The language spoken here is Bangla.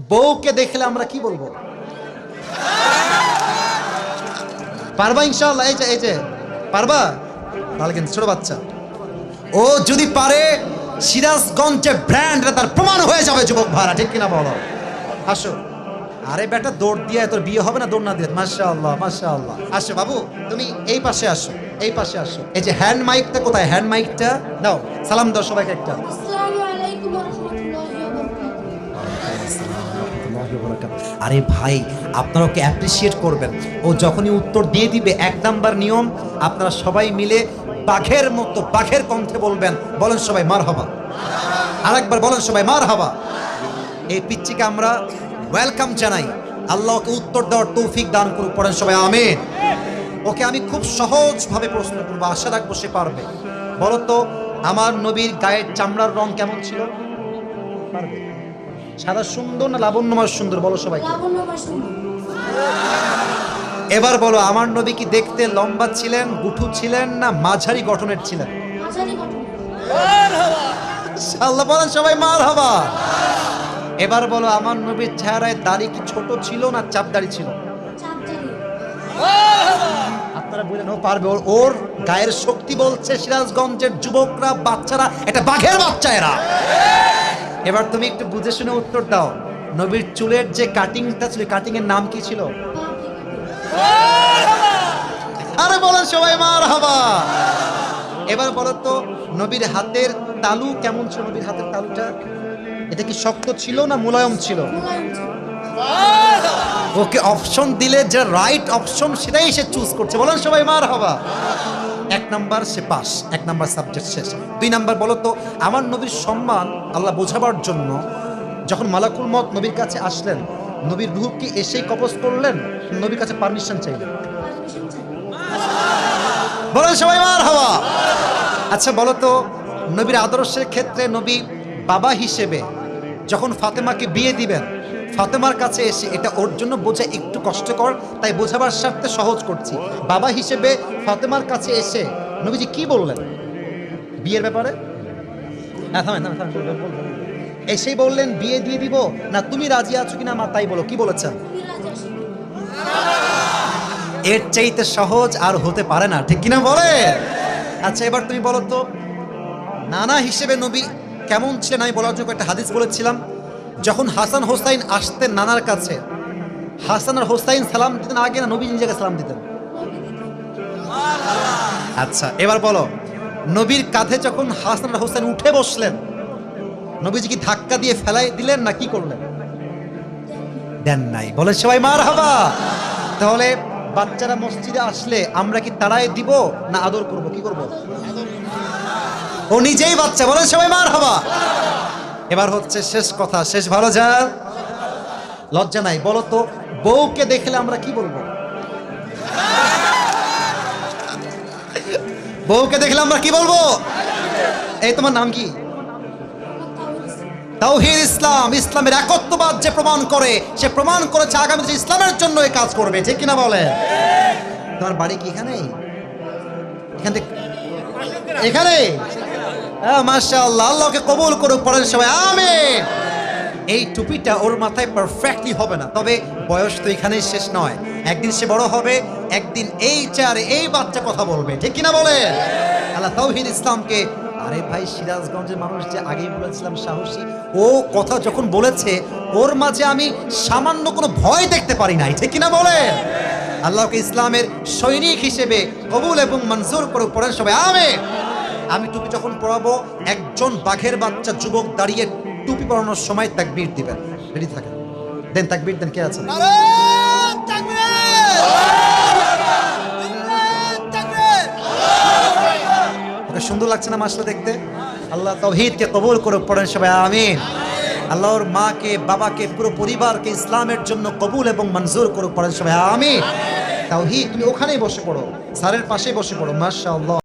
বউকে দেখলে আমরা কি বলবো? পারবা ইনশাআল্লাহ? এই যে পারবা? তাহলে কিন্তু ছোট বাচ্চা, ও যদি পারে সিরাজগঞ্জে ব্র্যান্ড তার প্রমাণ হয়ে যাবে যুবক ভাড়া, ঠিক কিনা বলো? আসো। আরে বেটা দৌড় দিয়ে তোর বিয়ে হবে না দৌড় না দিয়ে? মাশাআল্লাহ মাশাআল্লাহ। আসো বাবু, তুমি এই পাশে আসো, এই পাশে আসো। এই যে হ্যান্ড মাইকটা কোথায়? হ্যান্ড মাইকটা দাও, সালাম দাও সবাইকে একটা। আসসালামু আলাইকুম ওয়া রাহমাতুল্লাহি ওয়া বারাকাতুহু। আরে ভাই, আপনারা ওকে অ্যাপ্রিসিয়েট করবেন। ও যখনই উত্তর দিয়ে দিবে, এক নাম্বার নিয়ম, আপনারা সবাই মিলে বাঘের মতো বাঘের কণ্ঠে বলবেন, বলেন সবাই মারহাবা। আরেকবার বলেন সবাই মারহাবা। এই পিচ্চিকে আমরা ওয়েলকাম জানাই। আল্লাহ ওকে উত্তর দেওয়ার তৌফিক দান করুক, পড়েন সবাই আমিন। ওকে আমি খুব সহজভাবে প্রশ্ন করবো, আশা রাখবো সে পারবে। বলো তো, আমার নবীর গায়ের চামড়ার রং কেমন ছিল? পারবে? সাদা সুন্দর না লাবণ্যময় সুন্দর? বলো সবাই। লাবণ্যময় সুন্দর। এবার বলো, আমার নবী কি দেখতে লম্বা ছিলেন, গুঠু ছিলেন, না মাঝারি গঠনের ছিলেন? মাঝারি গঠন। আল্লাহ বলেন সবাই মারহাবা। এবার বলো, আমার নবীর চেহারায় দাড়ি কি ছোট ছিল না চাপ দাড়ি ছিল? চাপদারি। আপনারা বলেন ও পারবে। ওর গায়ের শক্তি বলছে সিরাজগঞ্জের যুবকরা, বাচ্চারা, এটা বাঘের বাচ্চা এরা। এবার তুমি একটু বুঝে শুনে উত্তর দাও। নবীর চুলের যে কাটিংটা ছিল, কাটিং এর নাম কি ছিল? আরে বলেন সবাই মারহাবা। এবার বলো তো, নবীর হাতের তালু কেমন ছিল? নবীর হাতের তালুটা এটা কি শক্ত ছিল না মুলায়ম ছিল? মুলায়ম ছিল। ওকে অপশন দিলে যে রাইট অপশন সেটাই সে চুজ করছে, বলেন সবাই মারহাবা। এক নাম্বার সে পাস, এক নাম্বার সাবজেক্ট শেষ। দুই নাম্বার বলো তো, আমার নবীর সম্মান আল্লাহ বোঝাবার জন্য যখন মালাকুল মত নবীর কাছে আসলেন, নবীর রূহ কি এসেই কবজ করলেন, নবীর কাছে পারমিশন চাইলেন? পারমিশন চাই। বলেন সবাই মারহাবা। আচ্ছা বলো তো, নবীর আদর্শের ক্ষেত্রে নবী বাবা হিসেবে যখন ফাতেমাকে বিয়ে দিবেন, ফাতেমার কাছে এসে, এটা ওর জন্য বোঝা একটু কষ্টকর, তাই বোঝাবার স্বার্থে সহজ করছি। বাবা হিসেবে ফাতেমার কাছে এসে নবীজি কি বললেন বিয়ের ব্যাপারে? হ্যাঁ থামেন থামেন থামেন, বলবেন। এসেই বললেন বিয়ে দিয়ে দিব, না তুমি রাজি আছো কিনা মা তাই বলো, কি বলেছেন? তুমি রাজি আছো? এর চাইতে সহজ আর হতে পারে না, ঠিক কিনা বলে? আচ্ছা এবার তুমি বলো তো, নানা হিসেবে নবী কেমন ছিলেন? আমি বলার জন্য একটা হাদিস বলেছিলাম, যখন হাসান হোসাইন আসতেন নানার কাছে, হাসান আর হোসাইন সালাম দিতেন আগে না নবী নিজেকে সালাম দিতেন? আচ্ছা এবার বলো, নবীর কাঁধে যখন হাসান আর হোসাইন উঠে বসলেন, নবীজি কি ধাক্কা দিয়ে ফেলাই দিলেন না কি করলেন? দেন নাই। বলে সবাই মারহাবা। তাহলে বাচ্চারা মসজিদে আসলে আমরা কি তাড়াই দিব না আদর করব? কি করব? ও নিজেই বাচ্চা, বলে সবাই মারহাবা। এবার হচ্ছে শেষ কথা, শেষ ভালো যা, লজ্জা নাই। বলো তো, বউকে দেখলে আমরা কি বলবো? বউকে দেখলে আমরা কি বলবো? এই তোমার নাম কি? তাওহীদ ইসলাম। ইসলামের একত্ববাদ যে প্রমাণ করে, সে প্রমাণ করেছে আগামী ইসলামের জন্য এই কাজ করবে, ঠিক কিনা বলে? তোমার বাড়ি কি এখানে? এখান থেকে এখানে? মাশাআল্লাহ, আল্লাহকে কবুল করুক, পড়েন সবাই আমিন। এই টুপিটা ওর মাথায় পারফেক্টলি হবে না, তবে বয়স তো এখানেই শেষ নয়। একদিন সে বড় হবে, একদিন এই চেয়ারে এই বাচ্চা কথা বলবে, ঠিক কিনা বলে? আল্লাহ তাওহীদ ইসলামকে, আরে ভাই সিরাজগঞ্জের মানুষ যে আগেই বলেছিলাম সাহসী, ও কথা যখন বলেছে ওর মাঝে আমি সামান্য কোনো ভয় দেখতে পারি নাই, ঠিক কিনা বলে? আল্লাহকে ইসলামের সৈনিক হিসেবে কবুল এবং মঞ্জুর করুক, পড়েন সবাই আমিন। আমি টুপি যখন পরাবো, একজন বাঘের বাচ্চা যুবক দাঁড়িয়ে টুপি পরানোর সময় তাকবীর দিবেন, রেডি থাকেন। দেন তাকবীর দেন, কে আছেন? ওকে সুন্দর লাগছে না মাশাআল্লাহ দেখতে? আল্লাহ তাওহীদকে কবুল করুক, পড়েন সবাই আমিন। আল্লাহ ওর মাকে, বাবাকে, পুরো পরিবারকে ইসলামের জন্য কবুল এবং মঞ্জুর করুক, পড়েন সবাই আমিন। তাওহীদ তুমি ওখানেই বসে পড়ো, স্যারের পাশেই বসে পড়ো। মাশাআল্লাহ।